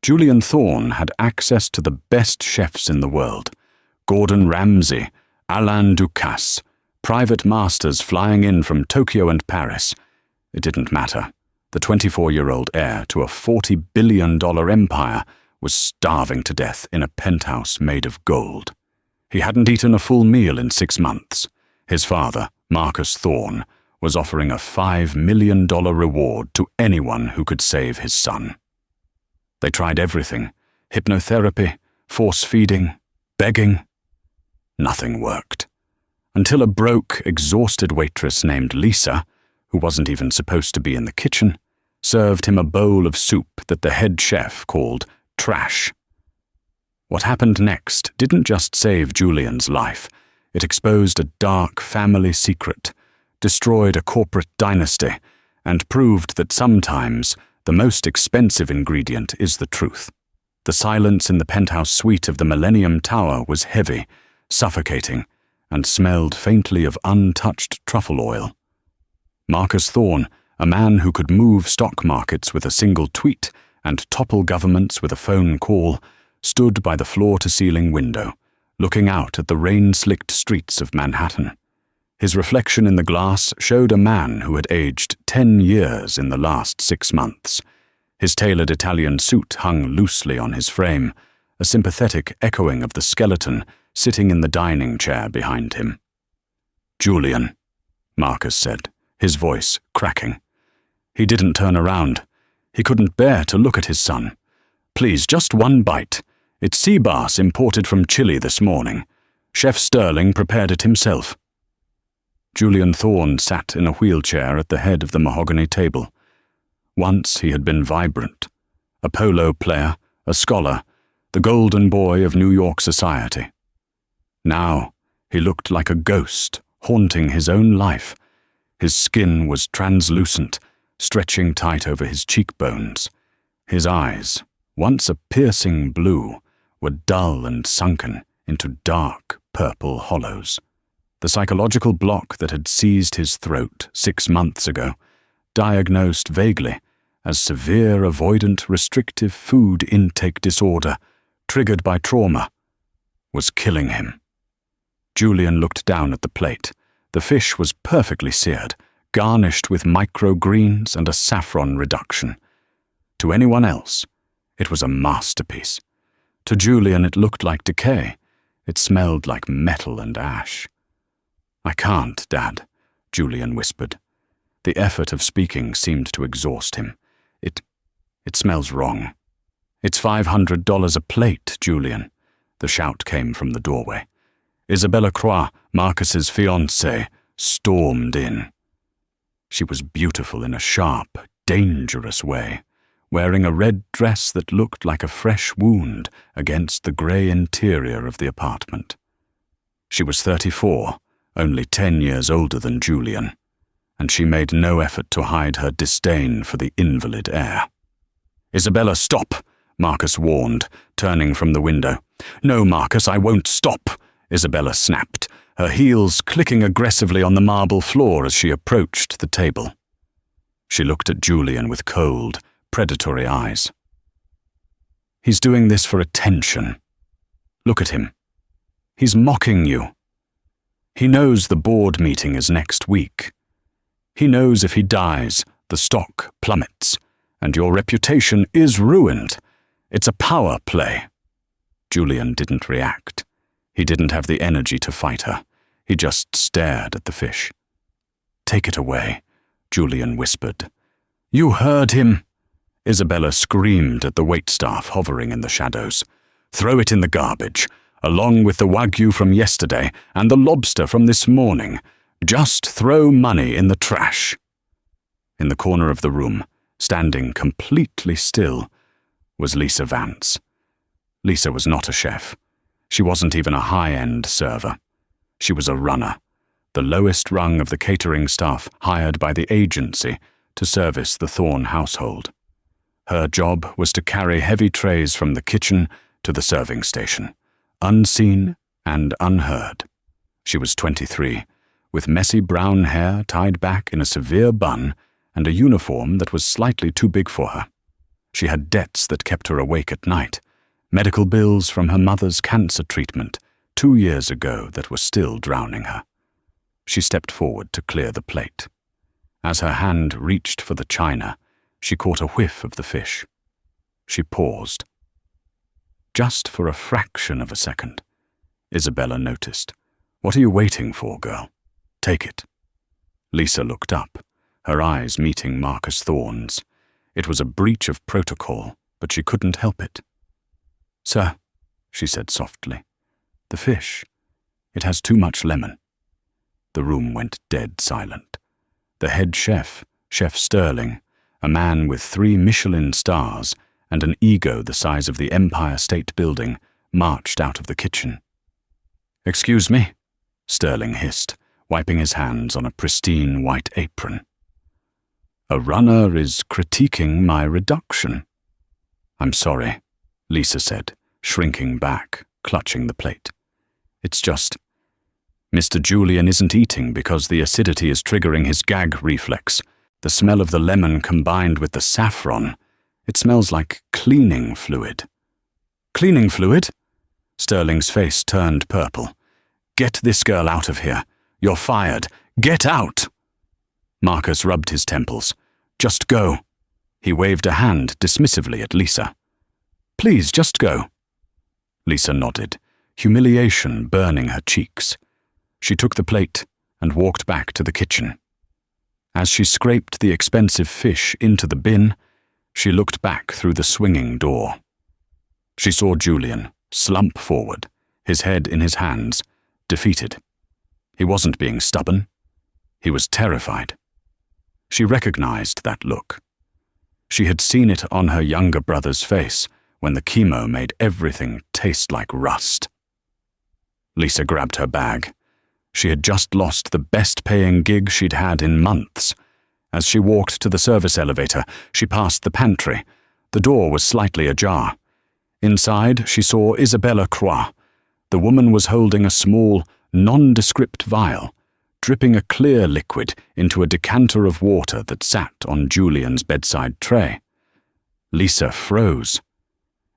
Julian Thorne had access to the best chefs in the world. Gordon Ramsay, Alain Ducasse, private masters flying in from Tokyo and Paris. It didn't matter. The 24-year-old heir to a $40 billion empire was starving to death in a penthouse made of gold. He hadn't eaten a full meal in 6 months. His father, Marcus Thorne, was offering a $5 million reward to anyone who could save his son. They tried everything: hypnotherapy, force-feeding, begging. Nothing worked. Until a broke, exhausted waitress named Lisa, who wasn't even supposed to be in the kitchen, served him a bowl of soup that the head chef called trash. What happened next didn't just save Julian's life. It exposed a dark family secret, destroyed a corporate dynasty, and proved that sometimes the most expensive ingredient is the truth. The silence in the penthouse suite of the Millennium Tower was heavy, suffocating, and smelled faintly of untouched truffle oil. Marcus Thorne, a man who could move stock markets with a single tweet and topple governments with a phone call, stood by the floor-to-ceiling window, looking out at the rain-slicked streets of Manhattan. His reflection in the glass showed a man who had aged 10 years in the last 6 months. His tailored Italian suit hung loosely on his frame, a sympathetic echoing of the skeleton sitting in the dining chair behind him. "Julian," Marcus said, his voice cracking. He didn't turn around. He couldn't bear to look at his son. "Please, just one bite. It's sea bass imported from Chile this morning. Chef Sterling prepared it himself." Julian Thorne sat in a wheelchair at the head of the mahogany table. Once he had been vibrant. A polo player, a scholar, the golden boy of New York society. Now he looked like a ghost haunting his own life. His skin was translucent, stretching tight over his cheekbones. His eyes, once a piercing blue, were dull and sunken into dark purple hollows. The psychological block that had seized his throat 6 months ago, diagnosed vaguely as severe avoidant restrictive food intake disorder triggered by trauma, was killing him. Julian looked down at the plate. The fish was perfectly seared, garnished with microgreens and a saffron reduction. To anyone else, it was a masterpiece. To Julian, it looked like decay. It smelled like metal and ash. "I can't, Dad," Julian whispered. The effort of speaking seemed to exhaust him. It smells wrong." "It's $500 a plate, Julian," the shout came from the doorway. Isabella Croix, Marcus's fiancée, stormed in. She was beautiful in a sharp, dangerous way, wearing a red dress that looked like a fresh wound against the grey interior of the apartment. She was 34, only 10 years older than Julian, and she made no effort to hide her disdain for the invalid heir. "Isabella, stop!" Marcus warned, turning from the window. "No, Marcus, I won't stop," Isabella snapped, her heels clicking aggressively on the marble floor as she approached the table. She looked at Julian with cold, predatory eyes. "He's doing this for attention. Look at him. He's mocking you. He knows the board meeting is next week. He knows if he dies, the stock plummets, and your reputation is ruined. It's a power play." Julian didn't react. He didn't have the energy to fight her. He just stared at the fish. "Take it away," Julian whispered. "You heard him!" Isabella screamed at the waitstaff hovering in the shadows. "Throw it in the garbage, along with the wagyu from yesterday and the lobster from this morning. Just throw money in the trash." In the corner of the room, standing completely still, was Lisa Vance. Lisa was not a chef. She wasn't even a high-end server. She was a runner, the lowest rung of the catering staff hired by the agency to service the Thorne household. Her job was to carry heavy trays from the kitchen to the serving station, unseen and unheard. She was 23, with messy brown hair tied back in a severe bun and a uniform that was slightly too big for her. She had debts that kept her awake at night, medical bills from her mother's cancer treatment 2 years ago that were still drowning her. She stepped forward to clear the plate. As her hand reached for the china, she caught a whiff of the fish. She paused. Just for a fraction of a second, Isabella noticed. "What are you waiting for, girl? Take it." Lisa looked up, her eyes meeting Marcus Thorne's. It was a breach of protocol, but she couldn't help it. "Sir," she said softly, "the fish. It has too much lemon." The room went dead silent. The head chef, Chef Sterling, a man with 3 Michelin stars and an ego the size of the Empire State Building, marched out of the kitchen. "Excuse me," Sterling hissed, wiping his hands on a pristine white apron. "A runner is critiquing my reduction." "I'm sorry," Lisa said, shrinking back, clutching the plate. "It's just, Mr. Julian isn't eating because the acidity is triggering his gag reflex. The smell of the lemon combined with the saffron. It smells like cleaning fluid." "Cleaning fluid?" Sterling's face turned purple. "Get this girl out of here. You're fired. Get out!" Marcus rubbed his temples. "Just go." He waved a hand dismissively at Lisa. "Please, just go." Lisa nodded, humiliation burning her cheeks. She took the plate and walked back to the kitchen. As she scraped the expensive fish into the bin, she looked back through the swinging door. She saw Julian slump forward, his head in his hands, defeated. He wasn't being stubborn. He was terrified. She recognized that look. She had seen it on her younger brother's face when the chemo made everything taste like rust. Lisa grabbed her bag. She had just lost the best-paying gig she'd had in months. As she walked to the service elevator, she passed the pantry. The door was slightly ajar. Inside, she saw Isabella Croix. The woman was holding a small, nondescript vial, dripping a clear liquid into a decanter of water that sat on Julian's bedside tray. Lisa froze.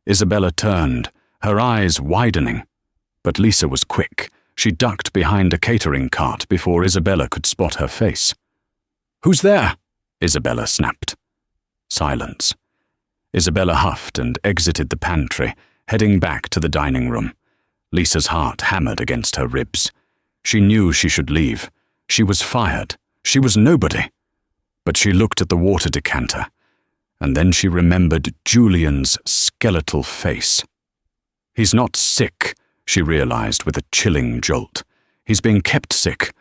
Isabella turned, her eyes widening. But Lisa was quick. She ducked behind a catering cart before Isabella could spot her face. "Who's there?" Isabella snapped. Silence. Isabella huffed and exited the pantry, heading back to the dining room. Lisa's heart hammered against her ribs. She knew she should leave. She was fired. She was nobody. But she looked at the water decanter, and then she remembered Julian's skeletal face. "He's not sick," she realized with a chilling jolt. "He's being kept sick.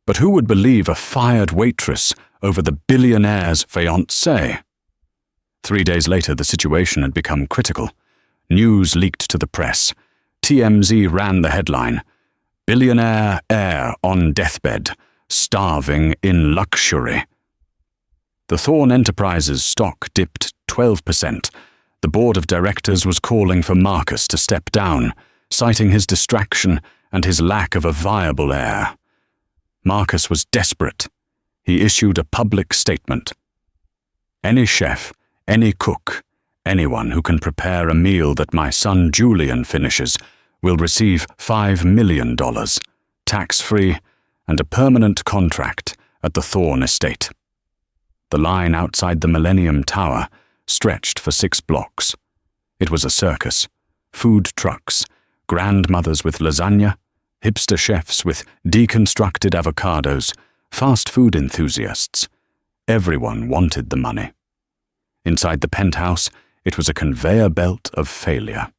But who would believe a fired waitress over the billionaire's fiancée?" 3 days later, the situation had become critical. News leaked to the press. TMZ ran the headline, "Billionaire heir on deathbed, starving in luxury." The Thorne Enterprises stock dipped 12%. The board of directors was calling for Marcus to step down, citing his distraction and his lack of a viable heir. Marcus was desperate. He issued a public statement. "Any chef, any cook, anyone who can prepare a meal that my son Julian finishes will receive $5 million, tax-free, and a permanent contract at the Thorne estate." The line outside the Millennium Tower stretched for 6 blocks. It was a circus. Food trucks, grandmothers with lasagna, hipster chefs with deconstructed avocados, fast food enthusiasts. Everyone wanted the money. Inside the penthouse, it was a conveyor belt of failure.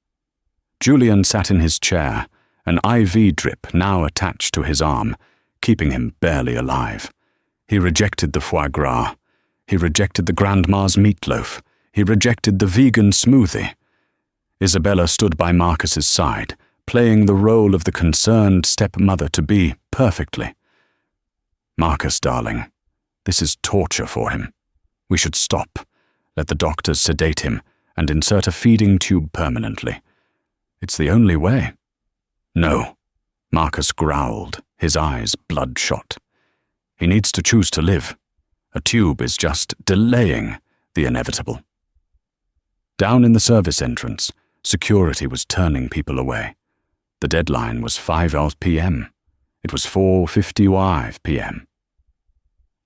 Julian sat in his chair, an IV drip now attached to his arm, keeping him barely alive. He rejected the foie gras. He rejected the grandma's meatloaf. He rejected the vegan smoothie. Isabella stood by Marcus's side, playing the role of the concerned stepmother-to-be perfectly. "Marcus, darling, this is torture for him. We should stop. Let the doctors sedate him and insert a feeding tube permanently. It's the only way." "No," Marcus growled, his eyes bloodshot. "He needs to choose to live. A tube is just delaying the inevitable." Down in the service entrance, security was turning people away. The deadline was 5 p.m. It was 4:55 p.m.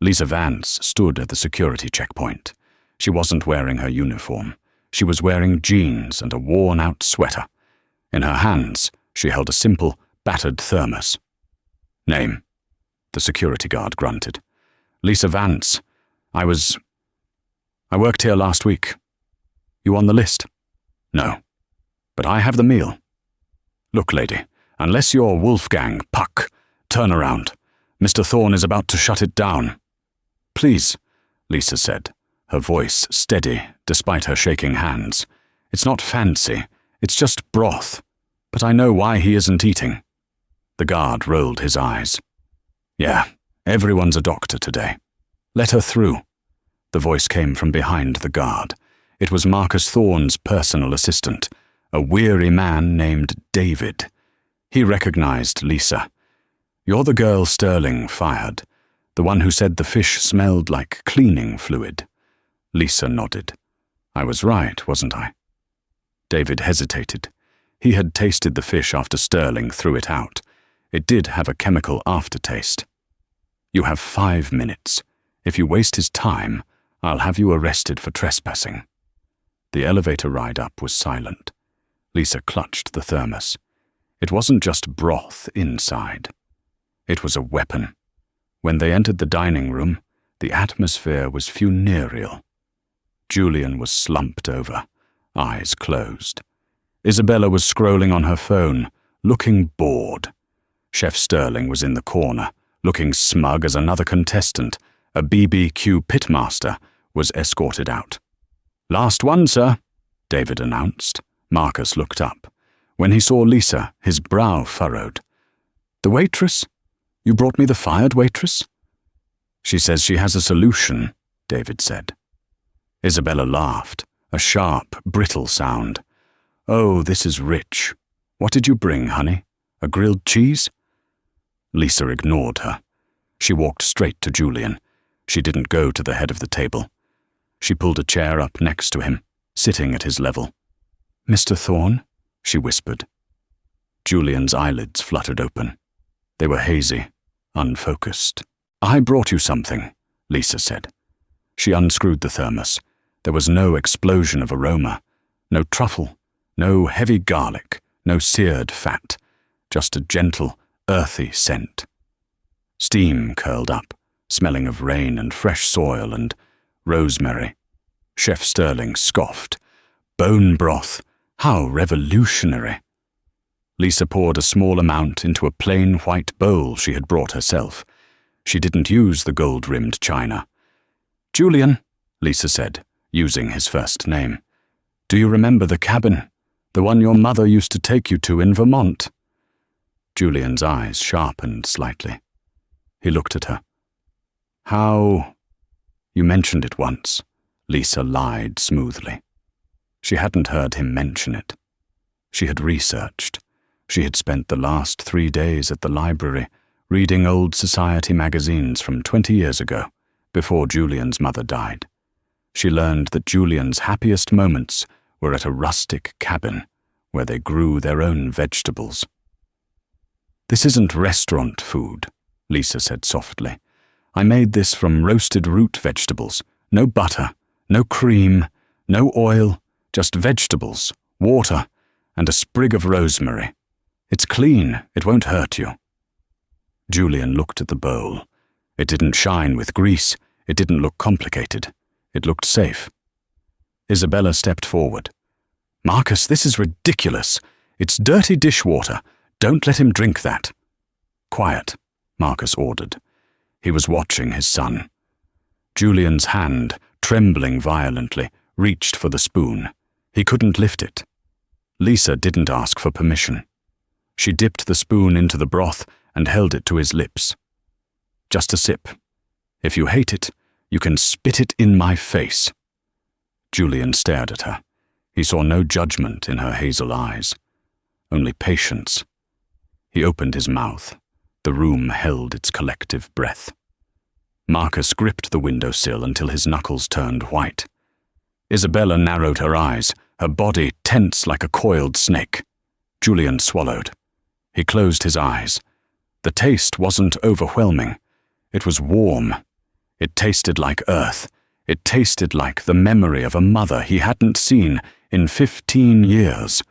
Lisa Vance stood at the security checkpoint. She wasn't wearing her uniform. She was wearing jeans and a worn-out sweater. In her hands, she held a simple, battered thermos. "Name?" The security guard grunted. "Lisa Vance. I worked here last week. You on the list?" "No. But I have the meal." "Look, lady, unless you're Wolfgang Puck, turn around. Mr. Thorne is about to shut it down." "Please," Lisa said, her voice steady despite her shaking hands. "It's not fancy. It's just broth. But I know why he isn't eating." The guard rolled his eyes. "Yeah, everyone's a doctor today. Let her through." The voice came from behind the guard. It was Marcus Thorne's personal assistant, a weary man named David. He recognized Lisa. "You're the girl Sterling fired, the one who said the fish smelled like cleaning fluid." Lisa nodded. "I was right, wasn't I?" David hesitated. He had tasted the fish after Sterling threw it out. It did have a chemical aftertaste. "You have 5 minutes. If you waste his time, I'll have you arrested for trespassing." The elevator ride up was silent. Lisa clutched the thermos. It wasn't just broth inside. It was a weapon. When they entered the dining room, the atmosphere was funereal. Julian was slumped over, eyes closed. Isabella was scrolling on her phone, looking bored. Chef Sterling was in the corner, looking smug as another contestant, a BBQ pitmaster, was escorted out. "Last one, sir," David announced. Marcus looked up. When he saw Lisa, his brow furrowed. "The waitress? You brought me the fired waitress?" "She says she has a solution," David said. Isabella laughed, a sharp, brittle sound. "Oh, this is rich. What did you bring, honey? A grilled cheese?" Lisa ignored her. She walked straight to Julian. She didn't go to the head of the table. She pulled a chair up next to him, sitting at his level. "Mr. Thorne?" she whispered. Julian's eyelids fluttered open. They were hazy, unfocused. "I brought you something," Lisa said. She unscrewed the thermos. There was no explosion of aroma, no truffle, no heavy garlic, no seared fat, just a gentle, earthy scent. Steam curled up, smelling of rain and fresh soil and rosemary. Chef Sterling scoffed. "Bone broth! How revolutionary!" Lisa poured a small amount into a plain white bowl she had brought herself. She didn't use the gold-rimmed china. "Julian," Lisa said, using his first name, "do you remember the cabin? The one your mother used to take you to in Vermont?" Julian's eyes sharpened slightly. He looked at her. "How—" "You mentioned it once," Lisa lied smoothly. She hadn't heard him mention it. She had researched. She had spent the last 3 days at the library reading old society magazines from 20 years ago, before Julian's mother died. She learned that Julian's happiest moments were at a rustic cabin where they grew their own vegetables. "This isn't restaurant food," Lisa said softly. "I made this from roasted root vegetables. No butter, no cream, no oil, just vegetables, water, and a sprig of rosemary. It's clean, it won't hurt you." Julian looked at the bowl. It didn't shine with grease, it didn't look complicated. It looked safe. Isabella stepped forward. "Marcus, this is ridiculous. It's dirty dishwater. Don't let him drink that." "Quiet," Marcus ordered. He was watching his son. Julian's hand, trembling violently, reached for the spoon. He couldn't lift it. Lisa didn't ask for permission. She dipped the spoon into the broth and held it to his lips. "Just a sip. If you hate it, you can spit it in my face." Julian stared at her. He saw no judgment in her hazel eyes, only patience. He opened his mouth. The room held its collective breath. Marcus gripped the windowsill until his knuckles turned white. Isabella narrowed her eyes, her body tense like a coiled snake. Julian swallowed. He closed his eyes. The taste wasn't overwhelming. It was warm. It tasted like earth. It tasted like the memory of a mother he hadn't seen in 15 years.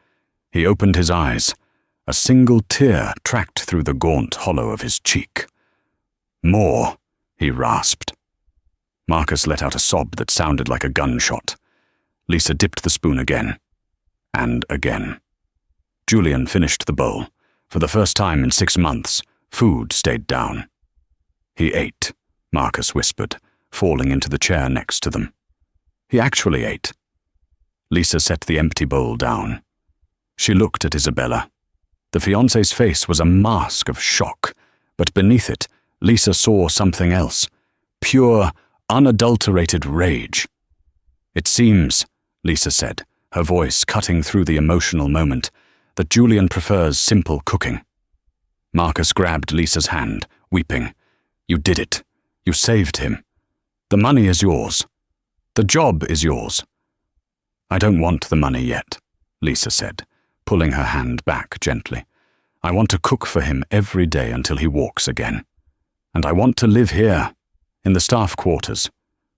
He opened his eyes. A single tear tracked through the gaunt hollow of his cheek. "More," he rasped. Marcus let out a sob that sounded like a gunshot. Lisa dipped the spoon again. And again. Julian finished the bowl. For the first time in 6 months, food stayed down. "He ate," Marcus whispered, falling into the chair next to them. "He actually ate." Lisa set the empty bowl down. She looked at Isabella. The fiancé's face was a mask of shock, but beneath it, Lisa saw something else. Pure, unadulterated rage. "It seems," Lisa said, her voice cutting through the emotional moment, "that Julian prefers simple cooking." Marcus grabbed Lisa's hand, weeping. "You did it. You saved him. The money is yours. The job is yours." "I don't want the money yet," Lisa said, pulling her hand back gently. "I want to cook for him every day until he walks again. And I want to live here, in the staff quarters,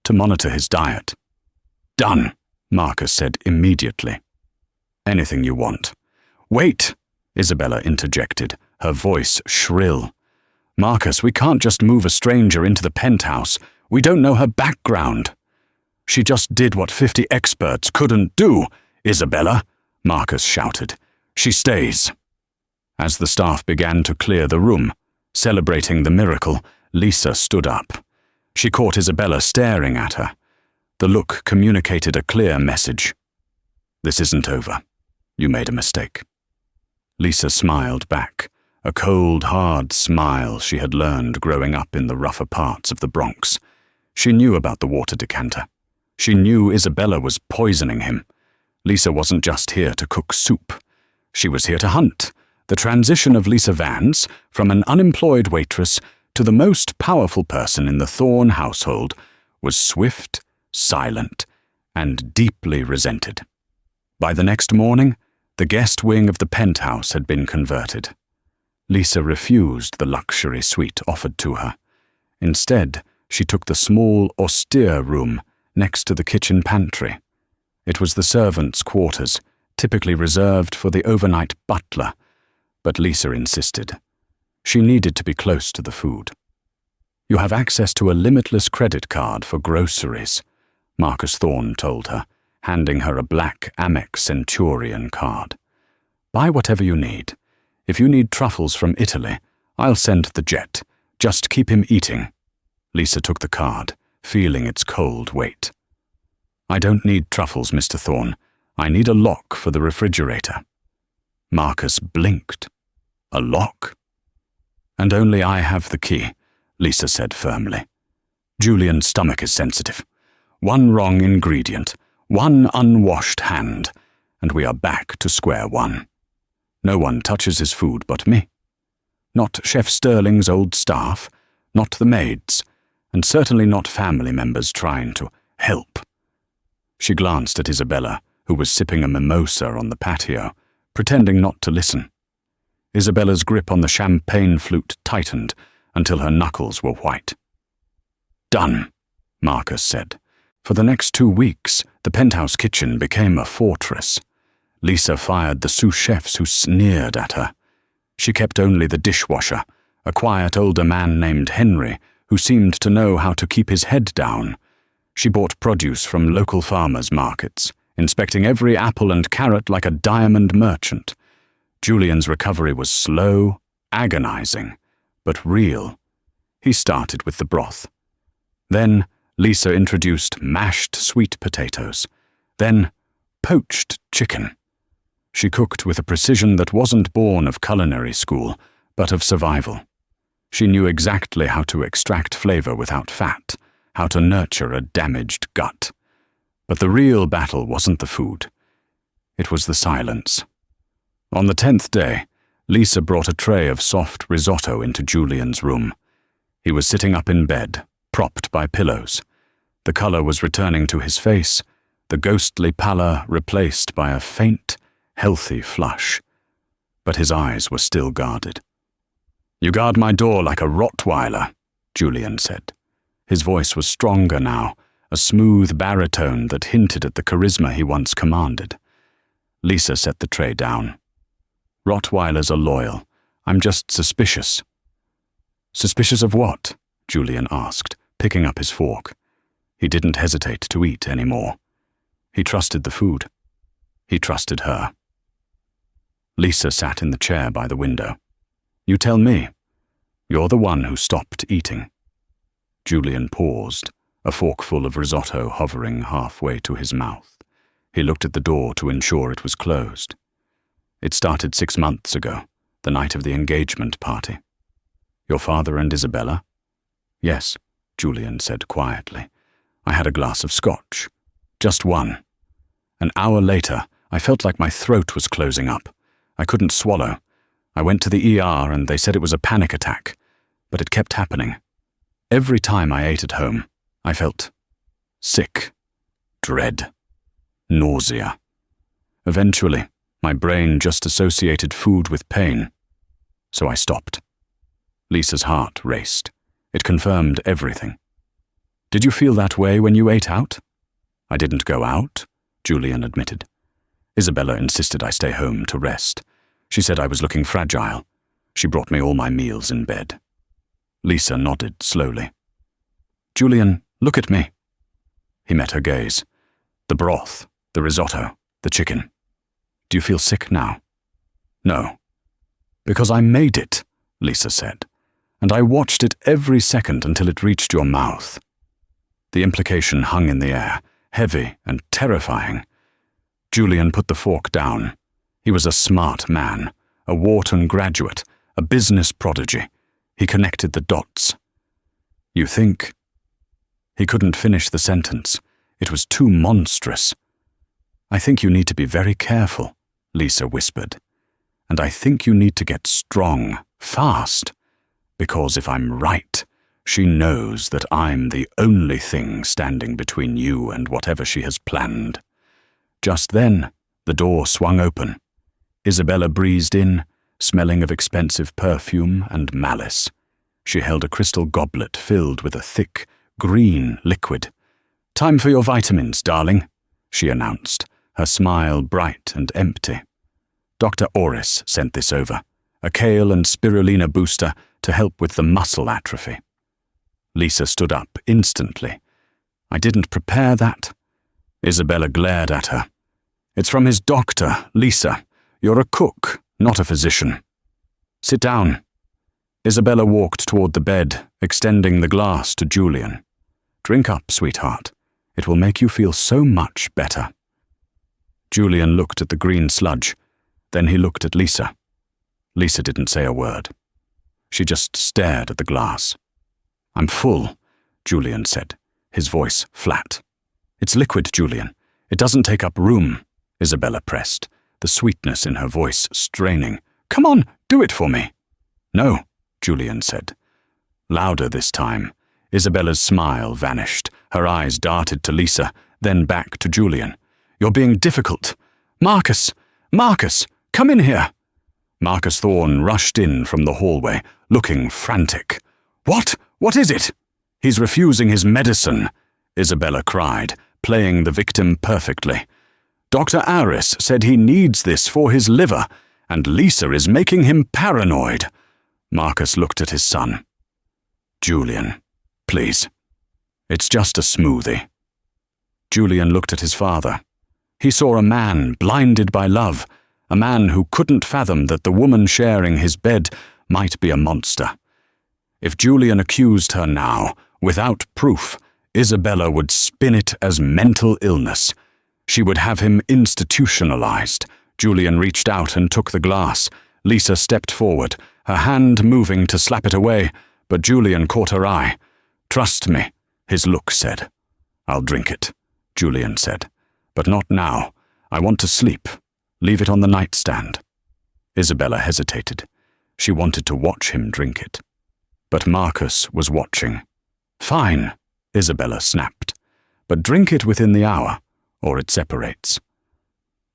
to monitor his diet." "Done," Marcus said immediately. "Anything you want." "Wait," Isabella interjected, her voice shrill. "Marcus, we can't just move a stranger into the penthouse. We don't know her background." "She just did what 50 experts couldn't do, Isabella," Marcus shouted. "She stays." As the staff began to clear the room, celebrating the miracle, Lisa stood up. She caught Isabella staring at her. The look communicated a clear message. "This isn't over. You made a mistake." Lisa smiled back, a cold, hard smile she had learned growing up in the rougher parts of the Bronx. She knew about the water decanter. She knew Isabella was poisoning him. Lisa wasn't just here to cook soup. She was here to hunt. The transition of Lisa Vance from an unemployed waitress to the most powerful person in the Thorne household was swift, silent, and deeply resented. By the next morning, the guest wing of the penthouse had been converted. Lisa refused the luxury suite offered to her. Instead, she took the small, austere room next to the kitchen pantry. It was the servants' quarters, typically reserved for the overnight butler, but Lisa insisted. She needed to be close to the food. "You have access to a limitless credit card for groceries," Marcus Thorne told her, handing her a black Amex Centurion card. "Buy whatever you need. If you need truffles from Italy, I'll send the jet. Just keep him eating." Lisa took the card, feeling its cold weight. "I don't need truffles, Mr. Thorne. I need a lock for the refrigerator." Marcus blinked. "A lock?" "And only I have the key," Lisa said firmly. "Julian's stomach is sensitive. One wrong ingredient, one unwashed hand, and we are back to square one. No one touches his food but me. Not Chef Sterling's old staff, not the maids, and certainly not family members trying to help." She glanced at Isabella, who was sipping a mimosa on the patio, pretending not to listen. Isabella's grip on the champagne flute tightened until her knuckles were white. "Done," Marcus said. For the next 2 weeks, the penthouse kitchen became a fortress. Lisa fired the sous chefs who sneered at her. She kept only the dishwasher, a quiet older man named Henry, who seemed to know how to keep his head down. She bought produce from local farmers' markets, inspecting every apple and carrot like a diamond merchant. Julian's recovery was slow, agonizing, but real. He started with the broth. Then Lisa introduced mashed sweet potatoes. Then poached chicken. She cooked with a precision that wasn't born of culinary school, but of survival. She knew exactly how to extract flavor without fat, how to nurture a damaged gut. But the real battle wasn't the food. It was the silence. On the 10th day, Lisa brought a tray of soft risotto into Julian's room. He was sitting up in bed, propped by pillows. The color was returning to his face. the ghostly pallor replaced by a faint, healthy flush. But his eyes were still guarded. "You guard my door like a Rottweiler," Julian said. His voice was stronger now, a smooth baritone that hinted at the charisma he once commanded. Lisa set the tray down. "Rottweilers are loyal. I'm just suspicious." "Suspicious of what?" Julian asked, picking up his fork. He didn't hesitate to eat anymore. He trusted the food. He trusted her. Lisa sat in the chair by the window. "You tell me. You're the one who stopped eating." Julian paused, a forkful of risotto hovering halfway to his mouth. He looked at the door to ensure it was closed. "It started 6 months ago, the night of the engagement party." "Your father and Isabella?" "Yes," Julian said quietly. "I had a glass of scotch. Just one. An hour later, I felt like my throat was closing up. I couldn't swallow. I went to the ER and they said it was a panic attack, but it kept happening. Every time I ate at home, I felt sick, dread, nausea. Eventually, my brain just associated food with pain, so I stopped." Lisa's heart raced. It confirmed everything. "Did you feel that way when you ate out?" "I didn't go out," Julian admitted. "Isabella insisted I stay home to rest. She said I was looking fragile. She brought me all my meals in bed." Lisa nodded slowly. "Julian, look at me." He met her gaze. "The broth, the risotto, the chicken. Do you feel sick now?" "No." "Because I made it," Lisa said, "and I watched it every second until it reached your mouth." The implication hung in the air, heavy and terrifying. Julian put the fork down. He was a smart man, a Wharton graduate, a business prodigy. He connected the dots. "You think—" He couldn't finish the sentence. It was too monstrous. "I think you need to be very careful," Lisa whispered. "And I think you need to get strong, fast. Because if I'm right, she knows that I'm the only thing standing between you and whatever she has planned." Just then, the door swung open. Isabella breezed in, smelling of expensive perfume and malice. She held a crystal goblet filled with a thick, green liquid. "Time for your vitamins, darling," she announced, her smile bright and empty. "Dr. Orris sent this over, a kale and spirulina booster to help with the muscle atrophy." Lisa stood up instantly. "I didn't prepare that." Isabella glared at her. "It's from his doctor, Lisa. You're a cook, not a physician. Sit down." Isabella walked toward the bed, extending the glass to Julian. "Drink up, sweetheart. It will make you feel so much better." Julian looked at the green sludge. Then he looked at Lisa. Lisa didn't say a word. She just stared at the glass. "I'm full," Julian said, his voice flat. "It's liquid, Julian. It doesn't take up room," Isabella pressed, the sweetness in her voice straining. "Come on, do it for me." "No," Julian said. Louder this time. Isabella's smile vanished. Her eyes darted to Lisa, then back to Julian. "You're being difficult. Marcus! Marcus! Come in here!" Marcus Thorne rushed in from the hallway, looking frantic. "What? What is it?" "He's refusing his medicine," Isabella cried, playing the victim perfectly. "Dr. Aris said he needs this for his liver, and Lisa is making him paranoid." Marcus looked at his son. "Julian, please. It's just a smoothie." Julian looked at his father. He saw a man blinded by love, a man who couldn't fathom that the woman sharing his bed might be a monster. If Julian accused her now, without proof, Isabella would spin it as mental illness. She would have him institutionalized. Julian reached out and took the glass. Lisa stepped forward, her hand moving to slap it away, but Julian caught her eye. "Trust me," his look said. "I'll drink it," Julian said. "But not now. I want to sleep. Leave it on the nightstand." Isabella hesitated. She wanted to watch him drink it. But Marcus was watching. "Fine," Isabella snapped. "But drink it within the hour, or it separates.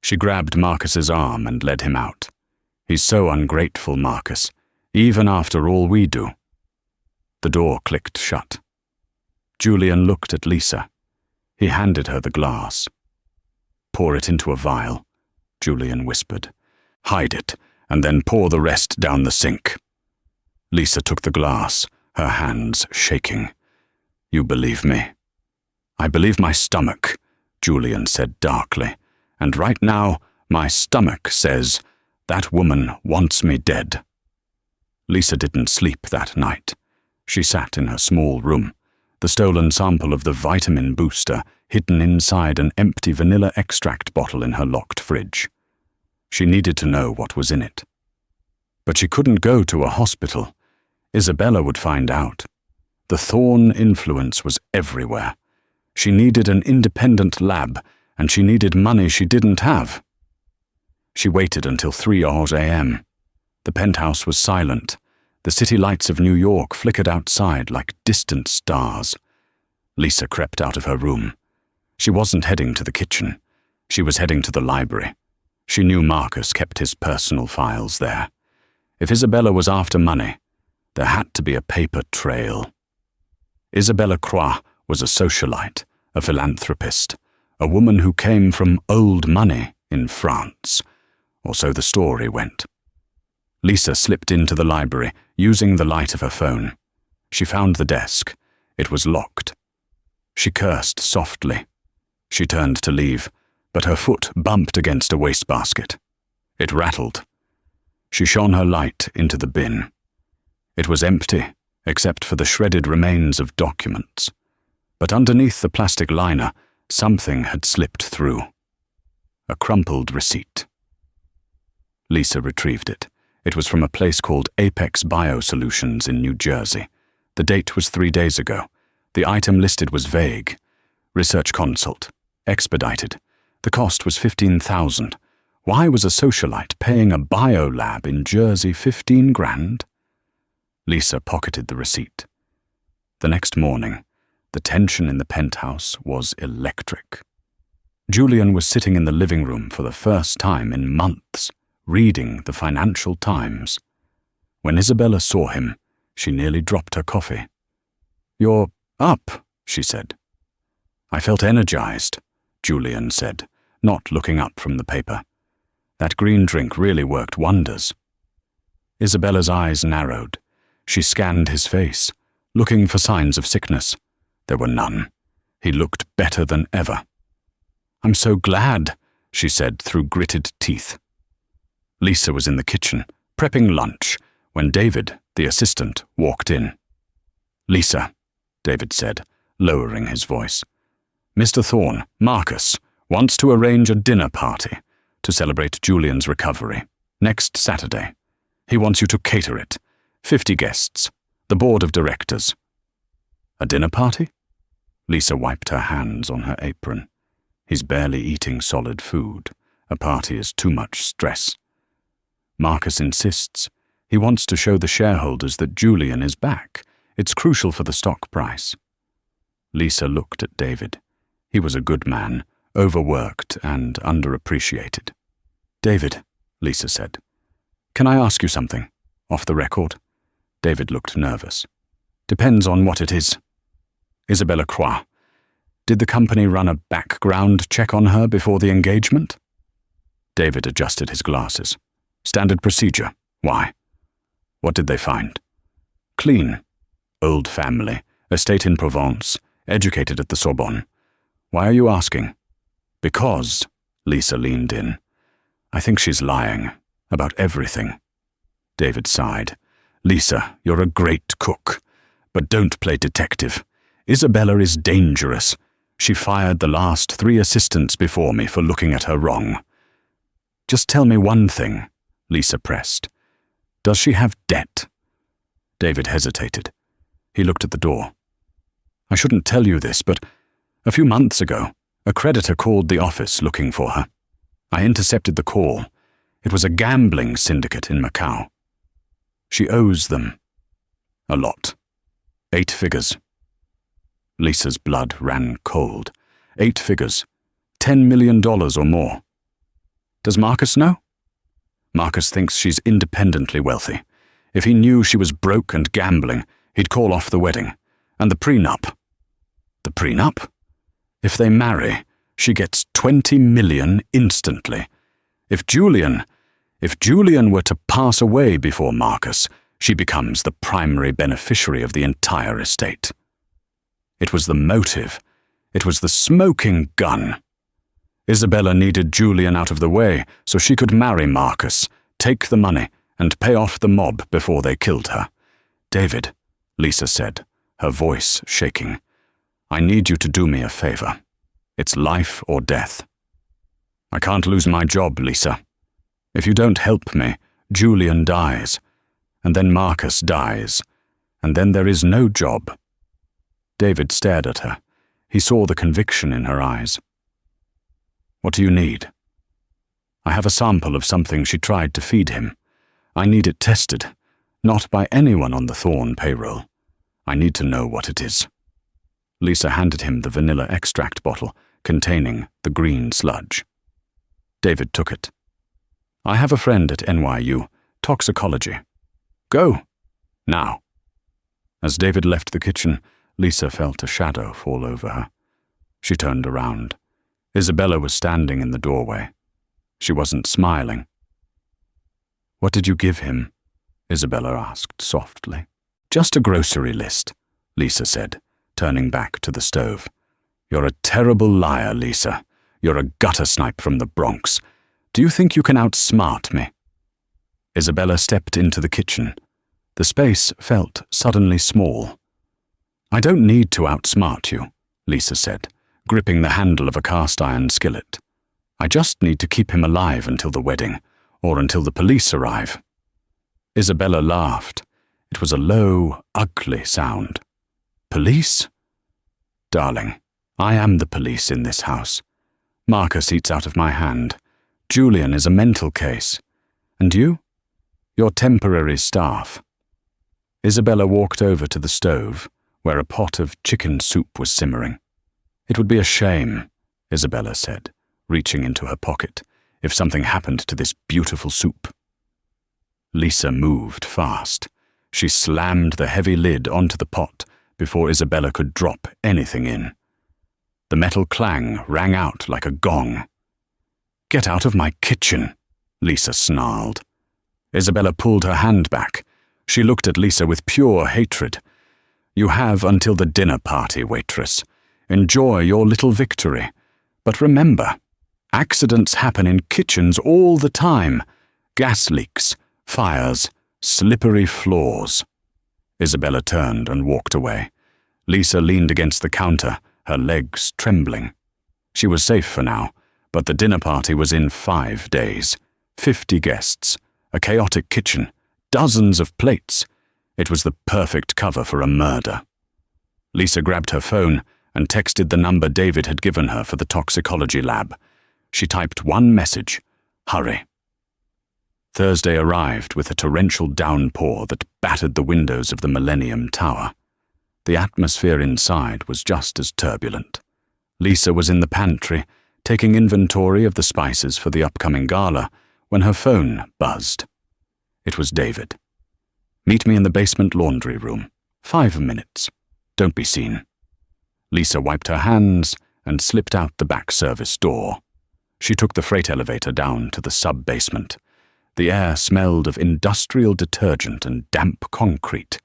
She grabbed Marcus's arm and led him out. He's so ungrateful, Marcus, even after all we do. The door clicked shut. Julian looked at Lisa. He handed her the glass. Pour it into a vial, Julian whispered. Hide it, and then pour the rest down the sink. Lisa took the glass, her hands shaking. You believe me? I believe my stomach, Julian said darkly, and right now my stomach says, that woman wants me dead. Lisa didn't sleep that night. She sat in her small room, the stolen sample of the vitamin booster hidden inside an empty vanilla extract bottle in her locked fridge. She needed to know what was in it. But she couldn't go to a hospital. Isabella would find out. The Thorn influence was everywhere. She needed an independent lab, and she needed money she didn't have. She waited until 3 a.m. The penthouse was silent. The city lights of New York flickered outside like distant stars. Lisa crept out of her room. She wasn't heading to the kitchen. She was heading to the library. She knew Marcus kept his personal files there. If Isabella was after money, there had to be a paper trail. Isabella Croix was a socialite, a philanthropist, a woman who came from old money in France, or so the story went. Lisa slipped into the library, using the light of her phone. She found the desk. It was locked. She cursed softly. She turned to leave, but her foot bumped against a wastebasket. It rattled. She shone her light into the bin. It was empty, except for the shredded remains of documents. But underneath the plastic liner, something had slipped through. A crumpled receipt. Lisa retrieved it. It was from a place called Apex Biosolutions in New Jersey. The date was 3 days ago. The item listed was vague. Research consult. Expedited. The cost was $15,000. Why was a socialite paying a biolab in Jersey $15,000? Lisa pocketed the receipt. The next morning, the tension in the penthouse was electric. Julian was sitting in the living room for the first time in months, reading the Financial Times. When Isabella saw him, she nearly dropped her coffee. "You're up," she said. "I felt energized," Julian said, not looking up from the paper. "That green drink really worked wonders." Isabella's eyes narrowed. She scanned his face, looking for signs of sickness. There were none. He looked better than ever. "I'm so glad," she said through gritted teeth. Lisa was in the kitchen, prepping lunch, when David, the assistant, walked in. "Lisa," David said, lowering his voice. "Mr. Thorne, Marcus, wants to arrange a dinner party to celebrate Julian's recovery, next Saturday. He wants you to cater it. 50 guests, the board of directors." "A dinner party?" Lisa wiped her hands on her apron. He's barely eating solid food. A party is too much stress. Marcus insists. He wants to show the shareholders that Julian is back. It's crucial for the stock price. Lisa looked at David. He was a good man, overworked and underappreciated. "David," Lisa said, "can I ask you something, off the record?" David looked nervous. "Depends on what it is." "Isabella Croix, did the company run a background check on her before the engagement?" David adjusted his glasses. "Standard procedure. Why?" "What did they find?" "Clean. Old family. Estate in Provence. Educated at the Sorbonne. Why are you asking?" "Because," Lisa leaned in, "I think she's lying. About everything." David sighed. "Lisa, you're a great cook. But don't play detective. Isabella is dangerous. She fired the last 3 assistants before me for looking at her wrong." "Just tell me one thing," Lisa pressed. "Does she have debt?" David hesitated. He looked at the door. "I shouldn't tell you this, but a few months ago, a creditor called the office looking for her. I intercepted the call. It was a gambling syndicate in Macau. She owes them. A lot. 8 figures. Lisa's blood ran cold. 8 figures. $10 million or more. Does Marcus know? Marcus thinks she's independently wealthy. If he knew she was broke and gambling, he'd call off the wedding. And the prenup. The prenup? If they marry, she gets $20 million instantly. If Julian were to pass away before Marcus, she becomes the primary beneficiary of the entire estate. It was the motive. It was the smoking gun. Isabella needed Julian out of the way so she could marry Marcus, take the money, and pay off the mob before they killed her. David, Lisa said, her voice shaking, I need you to do me a favor. It's life or death. I can't lose my job, Lisa. If you don't help me, Julian dies, and then Marcus dies, and then there is no job. David stared at her. He saw the conviction in her eyes. What do you need? I have a sample of something she tried to feed him. I need it tested, not by anyone on the Thorne payroll. I need to know what it is. Lisa handed him the vanilla extract bottle containing the green sludge. David took it. I have a friend at NYU, toxicology. Go, now. As David left the kitchen, Lisa felt a shadow fall over her. She turned around. Isabella was standing in the doorway. She wasn't smiling. What did you give him? Isabella asked softly. Just a grocery list, Lisa said, turning back to the stove. You're a terrible liar, Lisa. You're a gutter snipe from the Bronx. Do you think you can outsmart me? Isabella stepped into the kitchen. The space felt suddenly small. I don't need to outsmart you, Lisa said, gripping the handle of a cast-iron skillet. I just need to keep him alive until the wedding, or until the police arrive. Isabella laughed. It was a low, ugly sound. Police? Darling, I am the police in this house. Marcus eats out of my hand. Julian is a mental case. And you? You're temporary staff. Isabella walked over to the stove, where a pot of chicken soup was simmering. It would be a shame, Isabella said, reaching into her pocket, if something happened to this beautiful soup. Lisa moved fast. She slammed the heavy lid onto the pot before Isabella could drop anything in. The metal clang rang out like a gong. Get out of my kitchen, Lisa snarled. Isabella pulled her hand back. She looked at Lisa with pure hatred. You have until the dinner party, Waitress. Enjoy your little victory. But remember, accidents happen in kitchens all the time. Gas leaks, fires, slippery floors. Isabella turned and walked away. Lisa leaned against the counter, her legs trembling. She was safe for now, but the dinner party was in 5 days. 50 guests, a chaotic kitchen, dozens of plates. It was the perfect cover for a murder. Lisa grabbed her phone and texted the number David had given her for the toxicology lab. She typed one message, hurry. Thursday arrived with a torrential downpour that battered the windows of the Millennium Tower. The atmosphere inside was just as turbulent. Lisa was in the pantry, taking inventory of the spices for the upcoming gala, when her phone buzzed. It was David. Meet me in the basement laundry room. 5 minutes. Don't be seen. Lisa wiped her hands and slipped out the back service door. She took the freight elevator down to the sub-basement. The air smelled of industrial detergent and damp concrete.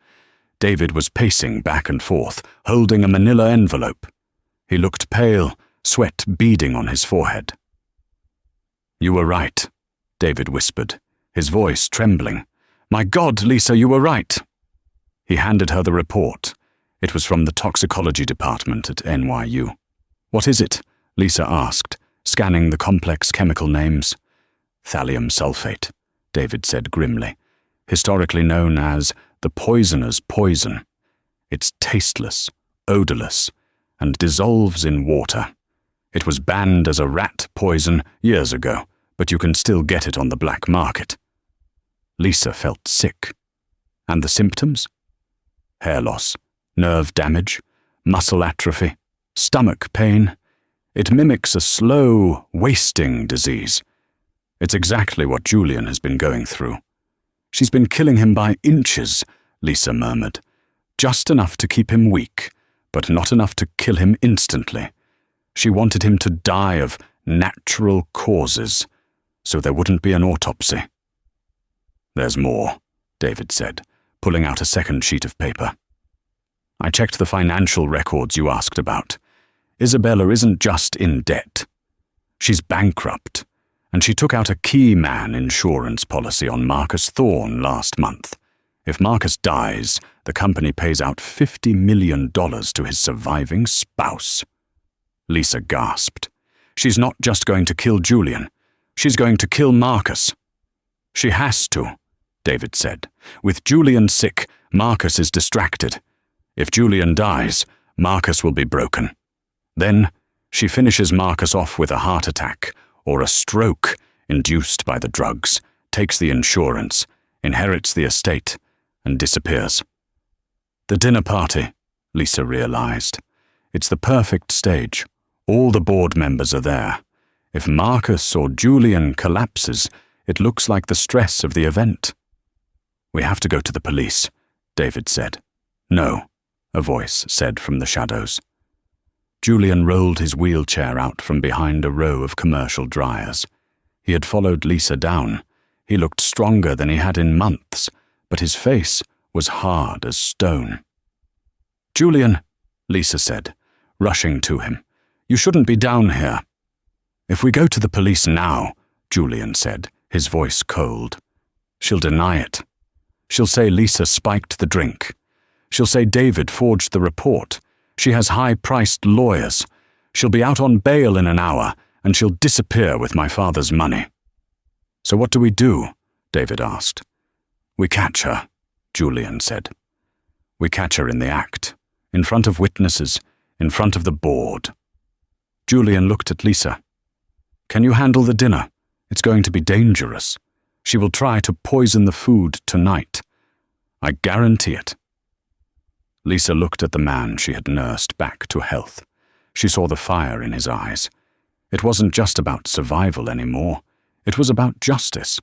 David was pacing back and forth, holding a manila envelope. He looked pale, sweat beading on his forehead. You were right, David whispered, his voice trembling. My God, Lisa, you were right. He handed her the report. It was from the toxicology department at NYU. What is it? Lisa asked, scanning the complex chemical names. Thallium sulfate, David said grimly, historically known as the poisoner's poison. It's tasteless, odorless, and dissolves in water. It was banned as a rat poison years ago, but you can still get it on the black market. Lisa felt sick. And the symptoms? Hair loss, nerve damage, muscle atrophy, stomach pain. It mimics a slow, wasting disease. It's exactly what Julian has been going through. She's been killing him by inches, Lisa murmured. Just enough to keep him weak, but not enough to kill him instantly. She wanted him to die of natural causes, so there wouldn't be an autopsy. There's more, David said, pulling out a second sheet of paper. I checked the financial records you asked about. Isabella isn't just in debt. She's bankrupt, and she took out a key man insurance policy on Marcus Thorne last month. If Marcus dies, the company pays out $50 million to his surviving spouse. Lisa gasped. She's not just going to kill Julian. She's going to kill Marcus. She has to, David said. With Julian sick, Marcus is distracted. If Julian dies, Marcus will be broken. Then, she finishes Marcus off with a heart attack or a stroke induced by the drugs, takes the insurance, inherits the estate, and disappears. The dinner party, Lisa realized. It's the perfect stage. All the board members are there. If Marcus or Julian collapses, it looks like the stress of the event. We have to go to the police, David said. No, a voice said from the shadows. Julian rolled his wheelchair out from behind a row of commercial dryers. He had followed Lisa down. He looked stronger than he had in months, but his face was hard as stone. Julian, Lisa said, rushing to him, you shouldn't be down here. If we go to the police now, Julian said, his voice cold, she'll deny it. She'll say Lisa spiked the drink. She'll say David forged the report. She has high-priced lawyers. She'll be out on bail in an hour, and she'll disappear with my father's money. So what do we do? David asked. We catch her, Julian said. We catch her in the act, in front of witnesses, in front of the board. Julian looked at Lisa. Can you handle the dinner? It's going to be dangerous. She will try to poison the food tonight. I guarantee it. Lisa looked at the man she had nursed back to health. She saw the fire in his eyes. It wasn't just about survival anymore. It was about justice.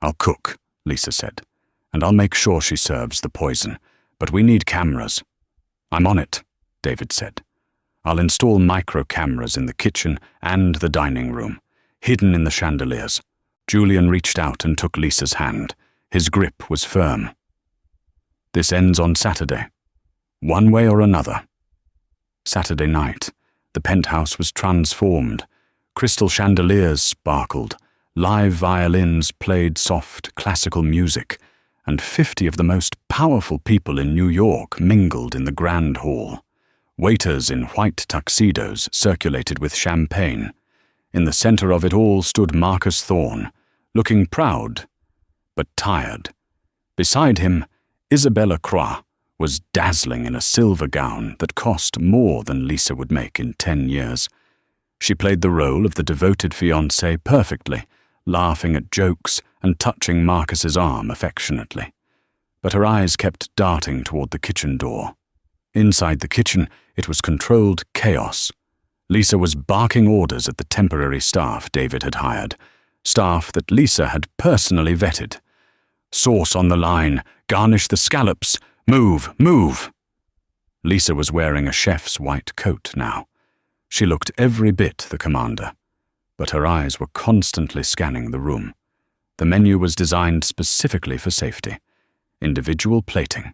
I'll cook, Lisa said, and I'll make sure she serves the poison. But we need cameras. I'm on it, David said. I'll install micro cameras in the kitchen and the dining room, hidden in the chandeliers. Julian reached out and took Lisa's hand. His grip was firm. This ends on Saturday, one way or another. Saturday night, the penthouse was transformed. Crystal chandeliers sparkled, live violins played soft classical music, and 50 of the most powerful people in New York mingled in the grand hall. Waiters in white tuxedos circulated with champagne. In the center of it all stood Marcus Thorne, looking proud, but tired. Beside him, Isabella Croix was dazzling in a silver gown that cost more than Lisa would make in 10 years. She played the role of the devoted fiancée perfectly, laughing at jokes and touching Marcus's arm affectionately. But her eyes kept darting toward the kitchen door. Inside the kitchen, it was controlled chaos. Lisa was barking orders at the temporary staff David had hired, staff that Lisa had personally vetted. Sauce on the line, garnish the scallops, move, move. Lisa was wearing a chef's white coat now. She looked every bit the commander, but her eyes were constantly scanning the room. The menu was designed specifically for safety. Individual plating.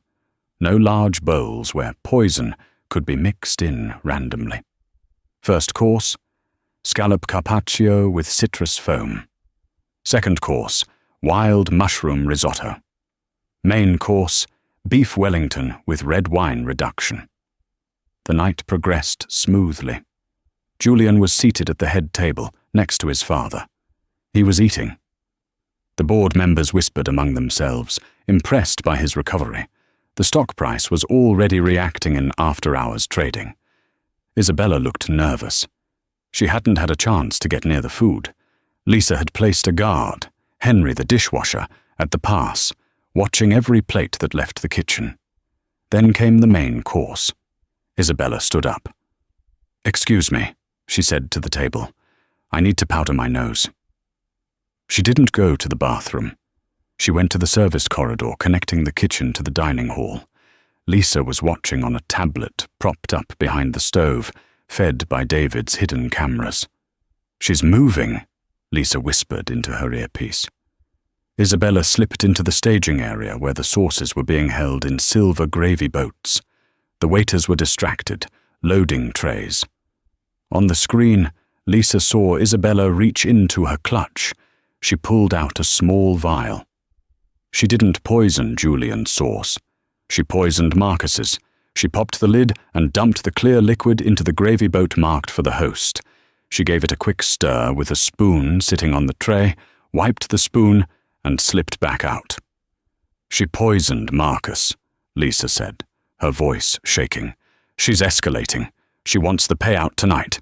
No large bowls where poison could be mixed in randomly. First course, scallop carpaccio with citrus foam. Second course, wild mushroom risotto. Main course, beef Wellington with red wine reduction. The night progressed smoothly. Julian was seated at the head table next to his father. He was eating. The board members whispered among themselves, impressed by his recovery. The stock price was already reacting in after-hours trading. Isabella looked nervous. She hadn't had a chance to get near the food. Lisa had placed a guard, Henry the dishwasher, at the pass, watching every plate that left the kitchen. Then came the main course. Isabella stood up. "Excuse me," she said to the table. "I need to powder my nose." She didn't go to the bathroom. She went to the service corridor connecting the kitchen to the dining hall. Lisa was watching on a tablet propped up behind the stove, fed by David's hidden cameras. "She's moving," Lisa whispered into her earpiece. Isabella slipped into the staging area where the sauces were being held in silver gravy boats. The waiters were distracted, loading trays. On the screen, Lisa saw Isabella reach into her clutch. She pulled out a small vial. She didn't poison Julian's sauce. She poisoned Marcus's. She popped the lid and dumped the clear liquid into the gravy boat marked for the host. She gave it a quick stir with a spoon sitting on the tray, wiped the spoon, and slipped back out. "She poisoned Marcus," Lisa said, her voice shaking. "She's escalating. She wants the payout tonight."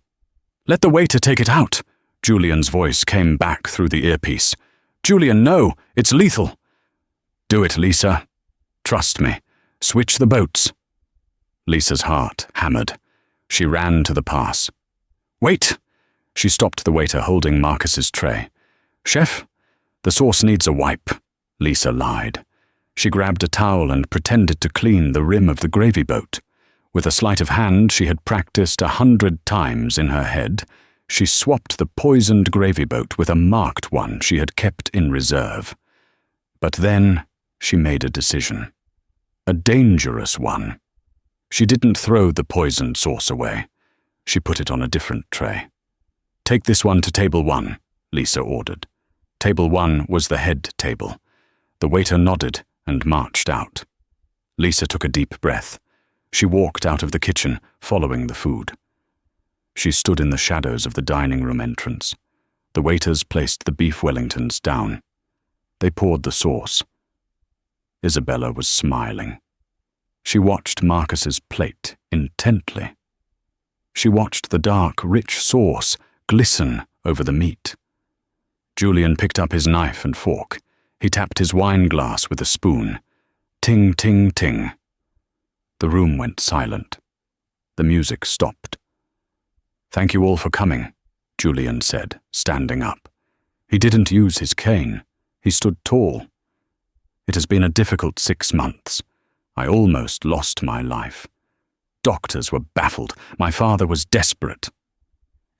"Let the waiter take it out," Julian's voice came back through the earpiece. "Julian, no, it's lethal." "Do it, Lisa. Trust me. Switch the boats." Lisa's heart hammered. She ran to the pass. "Wait!" She stopped the waiter holding Marcus's tray. "Chef, the sauce needs a wipe," Lisa lied. She grabbed a towel and pretended to clean the rim of the gravy boat. With a sleight of hand she had practiced 100 times in her head, she swapped the poisoned gravy boat with a marked one she had kept in reserve. But then she made a decision. A dangerous one. She didn't throw the poisoned sauce away. She put it on a different tray. "Take this one to table 1, Lisa ordered. Table 1 was the head table. The waiter nodded and marched out. Lisa took a deep breath. She walked out of the kitchen, following the food. She stood in the shadows of the dining room entrance. The waiters placed the beef Wellingtons down. They poured the sauce. Isabella was smiling. She watched Marcus's plate intently. She watched the dark, rich sauce glisten over the meat. Julian picked up his knife and fork. He tapped his wine glass with a spoon. Ting, ting, ting. The room went silent. The music stopped. "Thank you all for coming," Julian said, standing up. He didn't use his cane. He stood tall. "It has been a difficult 6 months. I almost lost my life. Doctors were baffled. My father was desperate."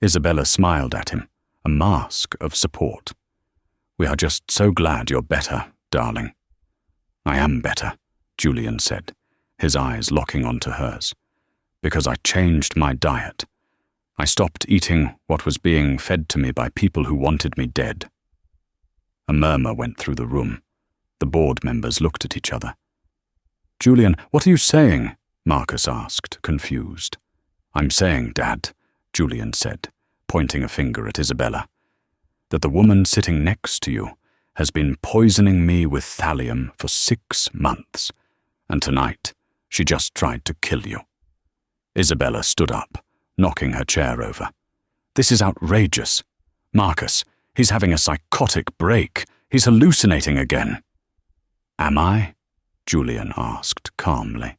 Isabella smiled at him, a mask of support. "We are just so glad you're better, darling." "I am better," Julian said, his eyes locking onto hers. "Because I changed my diet. I stopped eating what was being fed to me by people who wanted me dead." A murmur went through the room. The board members looked at each other. "Julian, what are you saying?" Marcus asked, confused. "I'm saying, Dad," Julian said, pointing a finger at Isabella, "that the woman sitting next to you has been poisoning me with thallium for 6 months, and tonight she just tried to kill you." Isabella stood up, knocking her chair over. "This is outrageous. Marcus, he's having a psychotic break. He's hallucinating again." "Am I?" Julian asked calmly.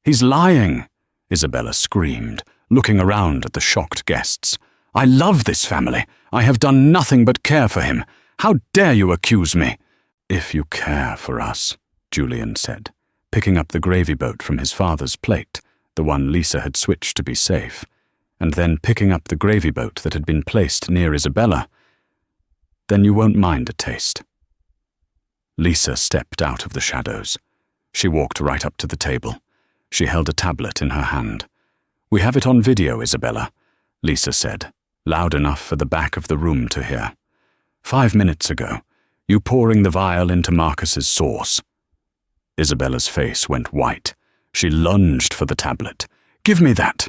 "He's lying," Isabella screamed, looking around at the shocked guests. "I love this family. I have done nothing but care for him. How dare you accuse me?" "If you care for us," Julian said, picking up the gravy boat from his father's plate, the one Lisa had switched to be safe, and then picking up the gravy boat that had been placed near Isabella, "then you won't mind a taste." Lisa stepped out of the shadows. She walked right up to the table. She held a tablet in her hand. "We have it on video, Isabella," Lisa said, loud enough for the back of the room to hear. "5 minutes ago, you pouring the vial into Marcus's sauce." Isabella's face went white. She lunged for the tablet. "Give me that!"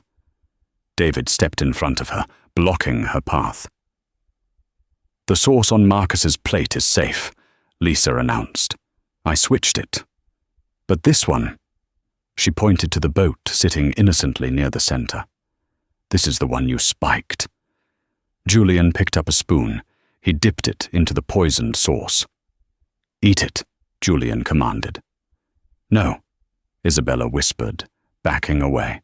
David stepped in front of her, blocking her path. "The sauce on Marcus's plate is safe," Lisa announced. "I switched it. But this one," she pointed to the boat sitting innocently near the center. "This is the one you spiked." Julian picked up a spoon. He dipped it into the poisoned sauce. "Eat it," Julian commanded. "No," Isabella whispered, backing away.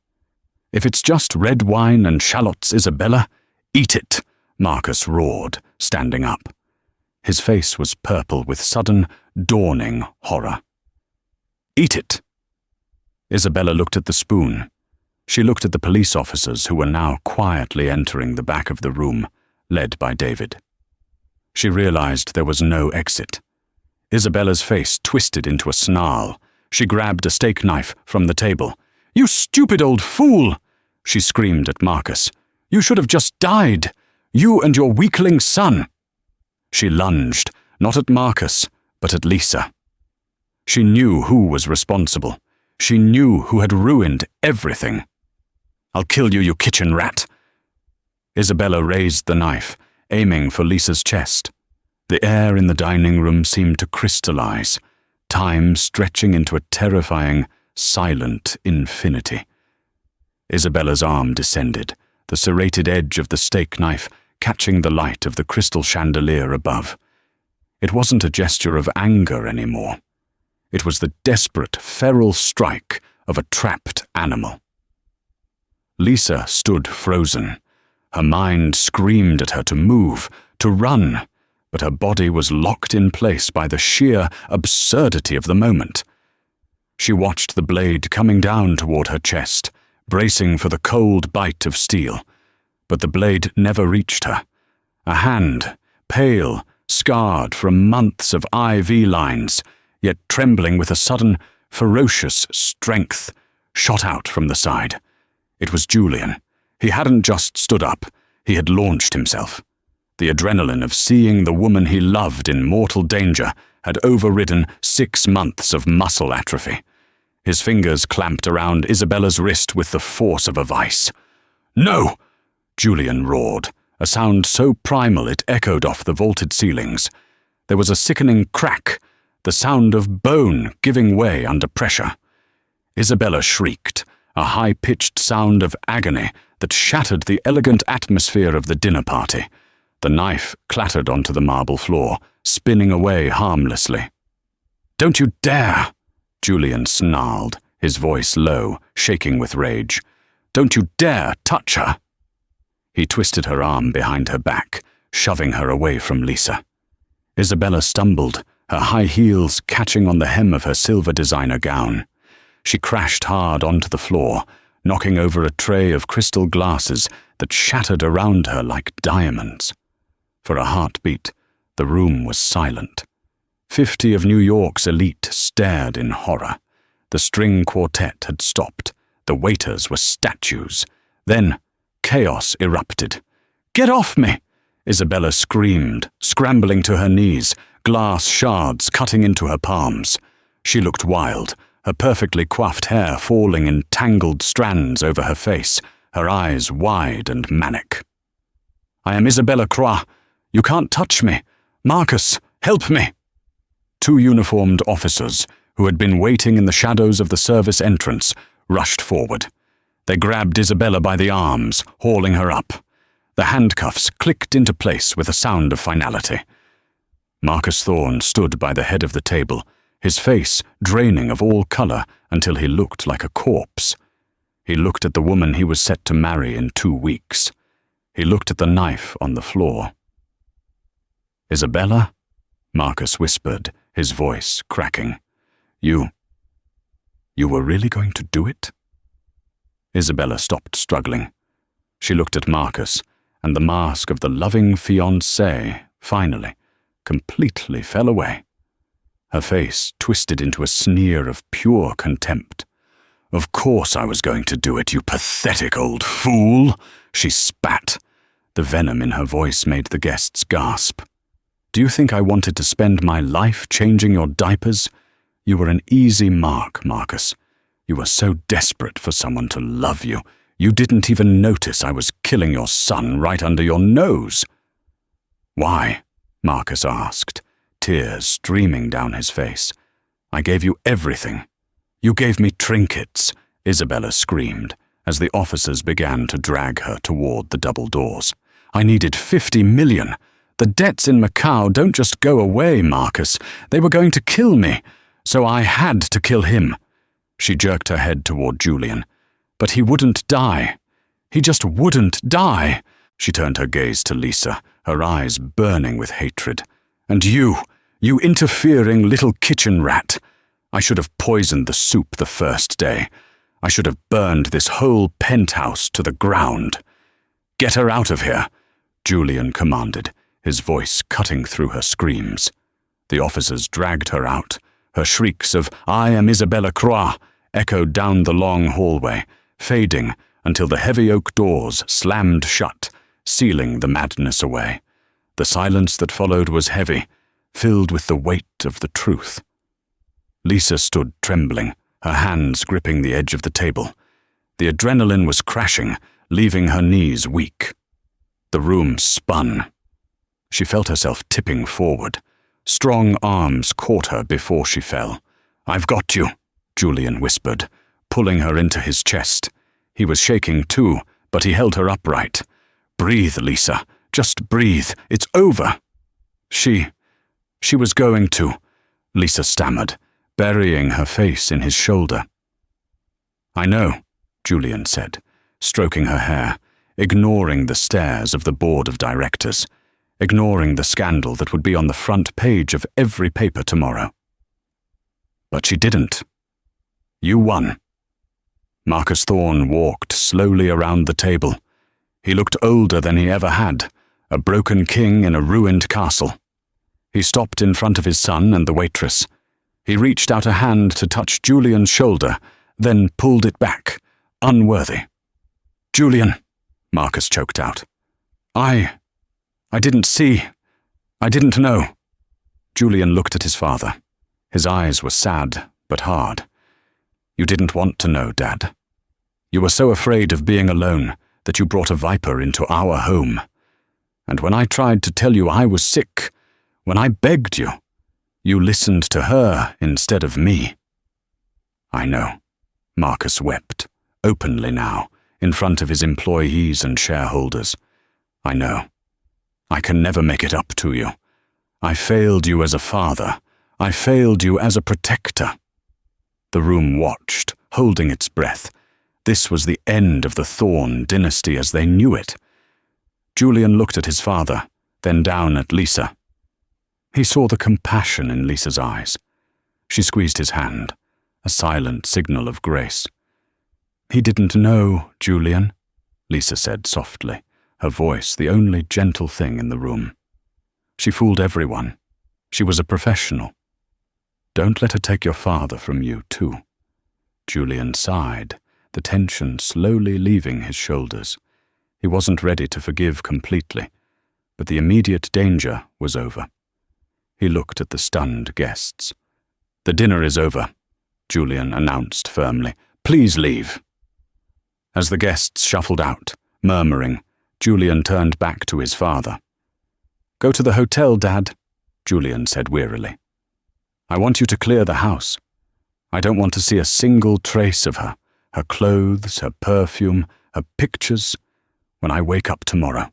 If it's just red wine and shallots, Isabella, eat it, Marcus roared, standing up. His face was purple with sudden, dawning horror. Eat it. Isabella looked at the spoon. She looked at the police officers who were now quietly entering the back of the room, led by David. She realized there was no exit. Isabella's face twisted into a snarl. She grabbed a steak knife from the table. "You stupid old fool!" she screamed at Marcus. "You should have just died. You and your weakling son." She lunged, not at Marcus, but at Lisa. She knew who was responsible. She knew who had ruined everything. "I'll kill you, you kitchen rat." Isabella raised the knife, aiming for Lisa's chest. The air in the dining room seemed to crystallize, time stretching into a terrifying, silent infinity. Isabella's arm descended, the serrated edge of the steak knife catching the light of the crystal chandelier above. It wasn't a gesture of anger anymore. It was the desperate, feral strike of a trapped animal. Lisa stood frozen. Her mind screamed at her to move, to run, but her body was locked in place by the sheer absurdity of the moment. She watched the blade coming down toward her chest, bracing for the cold bite of steel, but the blade never reached her. A hand, pale, scarred from months of IV lines, yet trembling with a sudden, ferocious strength, shot out from the side. It was Julian. He hadn't just stood up, he had launched himself. The adrenaline of seeing the woman he loved in mortal danger had overridden 6 months of muscle atrophy. His fingers clamped around Isabella's wrist with the force of a vice. "No!" Julian roared, a sound so primal it echoed off the vaulted ceilings. There was a sickening crack, the sound of bone giving way under pressure. Isabella shrieked, a high-pitched sound of agony that shattered the elegant atmosphere of the dinner party. The knife clattered onto the marble floor, spinning away harmlessly. "Don't you dare!" Julian snarled, his voice low, shaking with rage. "Don't you dare touch her!" He twisted her arm behind her back, shoving her away from Lisa. Isabella stumbled, her high heels catching on the hem of her silver designer gown. She crashed hard onto the floor, knocking over a tray of crystal glasses that shattered around her like diamonds. For a heartbeat, the room was silent. 50 of New York's elite stared in horror. The string quartet had stopped. The waiters were statues. Then, chaos erupted. "Get off me!" Isabella screamed, scrambling to her knees, glass shards cutting into her palms. She looked wild, her perfectly coiffed hair falling in tangled strands over her face, her eyes wide and manic. "I am Isabella Croix. You can't touch me. Marcus, help me!" 2 uniformed officers, who had been waiting in the shadows of the service entrance, rushed forward. They grabbed Isabella by the arms, hauling her up. The handcuffs clicked into place with a sound of finality. Marcus Thorne stood by the head of the table, his face draining of all color until he looked like a corpse. He looked at the woman he was set to marry in 2 weeks. He looked at the knife on the floor. "Isabella?" Marcus whispered, his voice cracking. You were really going to do it?" Isabella stopped struggling. She looked at Marcus, and the mask of the loving fiancé, finally, completely fell away. Her face twisted into a sneer of pure contempt. "Of course I was going to do it, you pathetic old fool!" she spat. The venom in her voice made the guests gasp. "Do you think I wanted to spend my life changing your diapers? You were an easy mark, Marcus. You were so desperate for someone to love you, you didn't even notice I was killing your son right under your nose." "Why?" Marcus asked, tears streaming down his face. "I gave you everything. You gave me trinkets," Isabella screamed, as the officers began to drag her toward the double doors. "I needed 50 million. The debts in Macau don't just go away, Marcus. They were going to kill me, so I had to kill him." She jerked her head toward Julian, But he wouldn't die. He just wouldn't die. She turned her gaze to Lisa, her eyes burning with hatred. And you interfering little kitchen rat. I should have poisoned the soup the first day. I should have burned this whole penthouse to the ground. Get her out of here, Julian commanded, his voice cutting through her screams. The officers dragged her out. Her shrieks of, "I am Isabella Croix," echoed down the long hallway, fading until the heavy oak doors slammed shut, sealing the madness away. The silence that followed was heavy, filled with the weight of the truth. Lisa stood trembling, her hands gripping the edge of the table. The adrenaline was crashing, leaving her knees weak. The room spun. She felt herself tipping forward. Strong arms caught her before she fell. "I've got you," Julian whispered, pulling her into his chest. He was shaking too, but he held her upright. "Breathe, Lisa. Just breathe. It's over." She was going to, Lisa stammered, burying her face in his shoulder. "I know," Julian said, stroking her hair, ignoring the stares of the board of directors, ignoring the scandal that would be on the front page of every paper tomorrow. But she didn't. You won. Marcus Thorne walked slowly around the table. He looked older than he ever had, a broken king in a ruined castle. He stopped in front of his son and the waitress. He reached out a hand to touch Julian's shoulder, then pulled it back, unworthy. "Julian," Marcus choked out. I didn't see. I didn't know." Julian looked at his father. His eyes were sad but hard. "You didn't want to know, Dad. You were so afraid of being alone that you brought a viper into our home. And when I tried to tell you I was sick, when I begged you, you listened to her instead of me." "I know," Marcus wept, openly now, in front of his employees and shareholders. "I know. I can never make it up to you. I failed you as a father. I failed you as a protector." The room watched, holding its breath. This was the end of the Thorne dynasty as they knew it. Julian looked at his father, then down at Lisa. He saw the compassion in Lisa's eyes. She squeezed his hand, a silent signal of grace. "He didn't know, Julian," Lisa said softly, her voice the only gentle thing in the room. "She fooled everyone. She was a professional. Don't let her take your father from you, too." Julian sighed, the tension slowly leaving his shoulders. He wasn't ready to forgive completely, but the immediate danger was over. He looked at the stunned guests. "The dinner is over," Julian announced firmly. "Please leave." As the guests shuffled out, murmuring, Julian turned back to his father. "Go to the hotel, Dad," Julian said wearily. "I want you to clear the house. I don't want to see a single trace of her, her clothes, her perfume, her pictures. When I wake up tomorrow,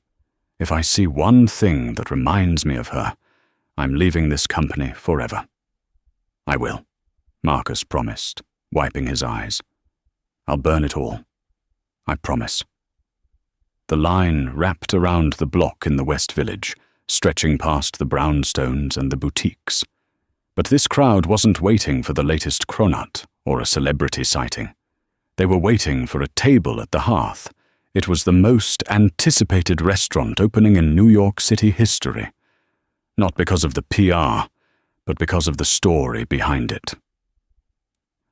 if I see one thing that reminds me of her, I'm leaving this company forever." "I will," Marcus promised, wiping his eyes. "I'll burn it all. I promise." The line wrapped around the block in the West Village, stretching past the brownstones and the boutiques. But this crowd wasn't waiting for the latest cronut or a celebrity sighting. They were waiting for a table at the hearth. It was the most anticipated restaurant opening in New York City history. Not because of the PR, but because of the story behind it.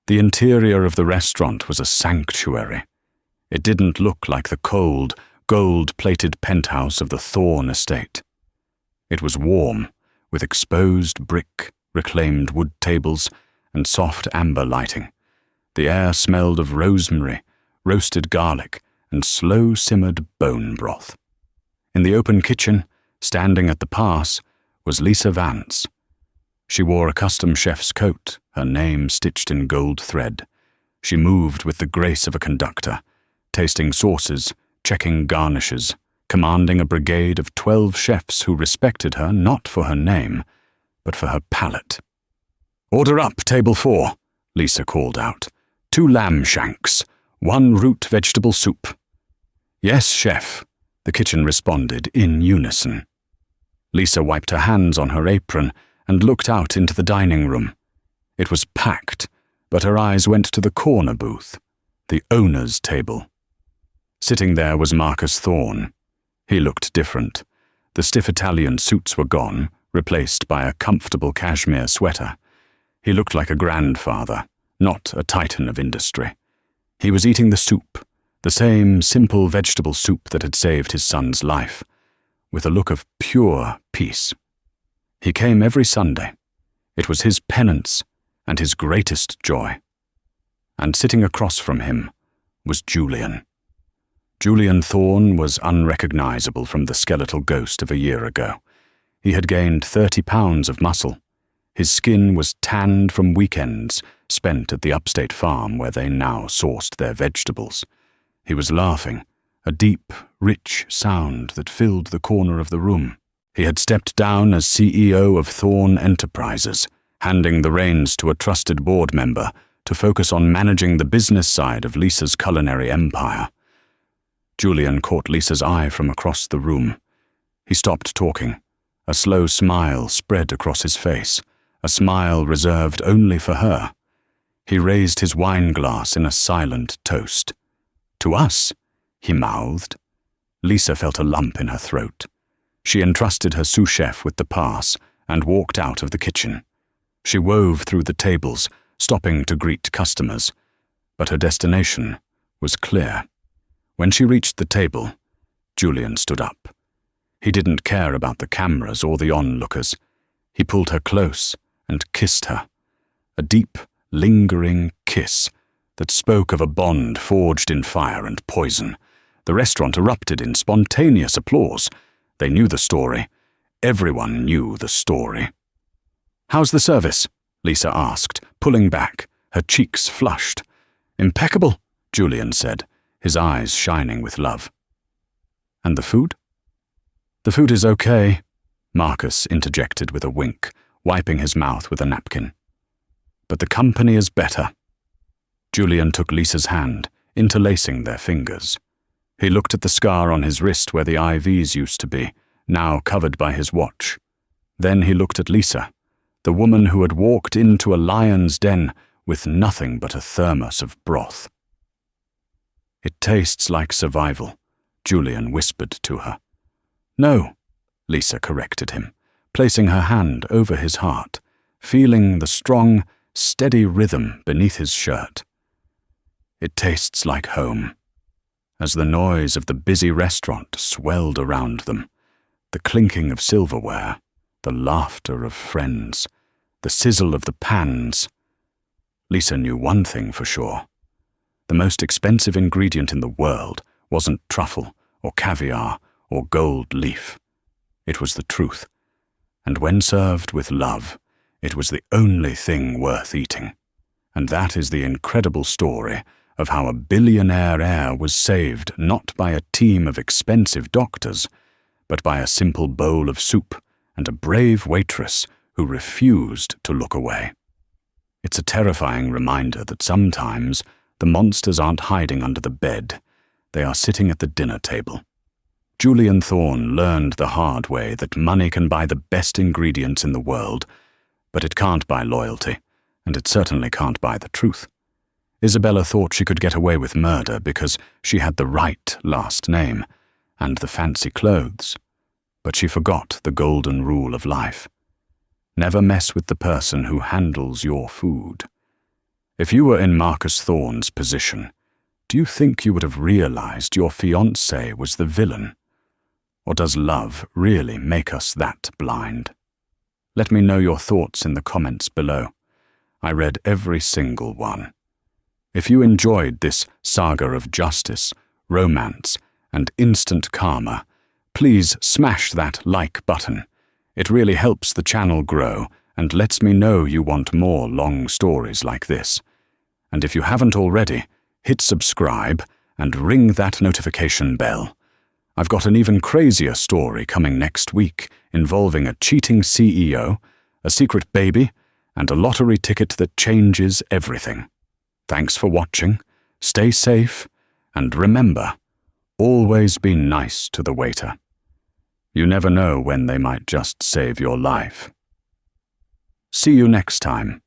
The interior of the restaurant was a sanctuary. It didn't look like the cold, gold-plated penthouse of the Thorne estate. It was warm, with exposed brick, reclaimed wood tables, and soft amber lighting. The air smelled of rosemary, roasted garlic, and slow-simmered bone broth. In the open kitchen, standing at the pass, was Lisa Vance. She wore a custom chef's coat, her name stitched in gold thread. She moved with the grace of a conductor, tasting sauces, checking garnishes, commanding a brigade of 12 chefs who respected her not for her name, but for her palate. "Order up, table 4, Lisa called out. 2 lamb shanks, 1 root vegetable soup." "Yes, chef," the kitchen responded in unison. Lisa wiped her hands on her apron and looked out into the dining room. It was packed, but her eyes went to the corner booth, the owner's table. Sitting there was Marcus Thorne. He looked different. The stiff Italian suits were gone, replaced by a comfortable cashmere sweater. He looked like a grandfather, not a titan of industry. He was eating the soup, the same simple vegetable soup that had saved his son's life, with a look of pure peace. He came every Sunday. It was his penance and his greatest joy. And sitting across from him was Julian. Julian Thorne was unrecognizable from the skeletal ghost of a year ago. He had gained 30 pounds of muscle. His skin was tanned from weekends spent at the upstate farm where they now sourced their vegetables. He was laughing, a deep, rich sound that filled the corner of the room. He had stepped down as CEO of Thorne Enterprises, handing the reins to a trusted board member to focus on managing the business side of Lisa's culinary empire. Julian caught Lisa's eye from across the room. He stopped talking. A slow smile spread across his face, a smile reserved only for her. He raised his wine glass in a silent toast. "To us," he mouthed. Lisa felt a lump in her throat. She entrusted her sous chef with the pass and walked out of the kitchen. She wove through the tables, stopping to greet customers, but her destination was clear. When she reached the table, Julian stood up. He didn't care about the cameras or the onlookers. He pulled her close and kissed her. A deep, lingering kiss that spoke of a bond forged in fire and poison. The restaurant erupted in spontaneous applause. They knew the story. Everyone knew the story. "How's the service?" Lisa asked, pulling back, her cheeks flushed. "Impeccable," Julian said, his eyes shining with love. "And the food?" "The food is okay," Marcus interjected with a wink, wiping his mouth with a napkin. "But the company is better." Julian took Lisa's hand, interlacing their fingers. He looked at the scar on his wrist where the IVs used to be, now covered by his watch. Then he looked at Lisa, the woman who had walked into a lion's den with nothing but a thermos of broth. "It tastes like survival," Julian whispered to her. "No," Lisa corrected him, placing her hand over his heart, feeling the strong, steady rhythm beneath his shirt. "It tastes like home." As the noise of the busy restaurant swelled around them, the clinking of silverware, the laughter of friends, the sizzle of the pans, Lisa knew one thing for sure. The most expensive ingredient in the world wasn't truffle or caviar or gold leaf. It was the truth. And when served with love, it was the only thing worth eating. And that is the incredible story of how a billionaire heir was saved not by a team of expensive doctors, but by a simple bowl of soup and a brave waitress who refused to look away. It's a terrifying reminder that sometimes the monsters aren't hiding under the bed, they are sitting at the dinner table. Julian Thorne learned the hard way that money can buy the best ingredients in the world, but it can't buy loyalty, and it certainly can't buy the truth. Isabella thought she could get away with murder because she had the right last name and the fancy clothes, but she forgot the golden rule of life. Never mess with the person who handles your food. If you were in Marcus Thorne's position, do you think you would have realized your fiancé was the villain? Or does love really make us that blind? Let me know your thoughts in the comments below. I read every single one. If you enjoyed this saga of justice, romance, and instant karma, please smash that like button. It really helps the channel grow and lets me know you want more long stories like this. And if you haven't already, hit subscribe and ring that notification bell. I've got an even crazier story coming next week involving a cheating CEO, a secret baby, and a lottery ticket that changes everything. Thanks for watching. Stay safe, and remember, always be nice to the waiter. You never know when they might just save your life. See you next time.